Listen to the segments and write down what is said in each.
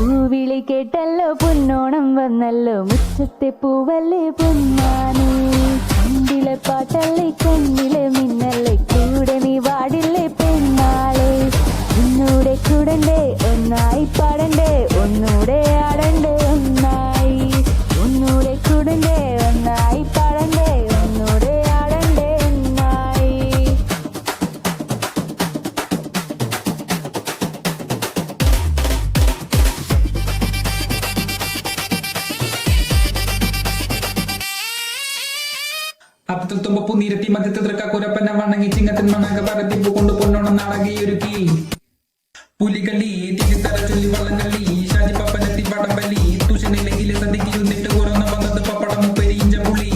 പൂവിളി കേട്ടല്ലോ പൊന്നോണം വന്നല്ലോ മുറ്റത്തെ പൂവല്ലേ പൊന്മാനേ കണ്ടിലെ പാട്ടല്ലേ കണ്ണിലെ മിന്നല്ലേ കൂടെ നീ വാടില്ലേ പെണ്ണാളെ ഒന്നൂടെ കൂടണ്ടേ ഒന്നായി പാടണ്ടേ ഒന്നൂടെ ആടണ്ടേ ഒന്നായി ഒന്നൂടെ കൂടണ്ടേ ഒന്നായി പാടണ്ടേ ഒന്നൂടെ ആടണ്ടേ ഒന്നായി. അപ്പത്തിൽ തുമ്പപ്പൂ നിരത്തി മധ്യത്തിൽ തൃക്കാക്കുരപ്പന വണങ്ങി ചിങ്ങത്തിൽ മണക പരത്തിപ്പൂ കൊണ്ട് പൊന്നോണം നാടകയൊരുക്കി പുലികളി തിരിത്തറ ചൊല്ലി വള്ളംകളി ഷാജി പപ്പനെത്തി വടംവലി തുഷനിലെങ്കിലെ സന്ധിക്ക് ചുന്നിട്ട് കുറന്ന വന്നത് പപ്പടം പെരിഞ്ച പുളി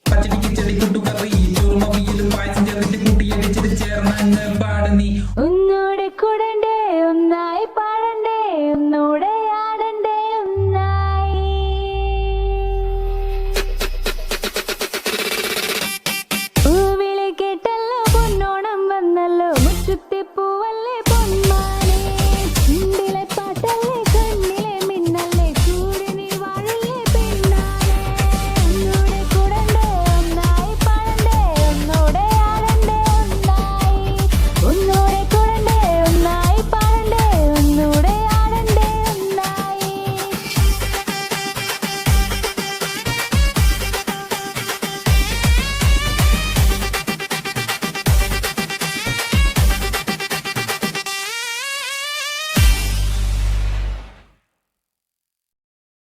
പച്ചടിക്ക് ചെടി കുട്ടുകറി ചോറുമവിയലും പായസം ചേർന്നിട്ട് കൂട്ടിയടിച്ചിട്ട് ചേർന്നങ്ങ് പാട് നീ ഒന്നൂടെ കൂടണ്ടേ ഒന്നായി പാടണ്ടേ ഒന്നൂടെ ആടണ്ടേ ഒന്നായി. പൂവിളി കേട്ടല്ലോ പൊന്നോണം വന്നല്ലോ മുറ്റത്തെ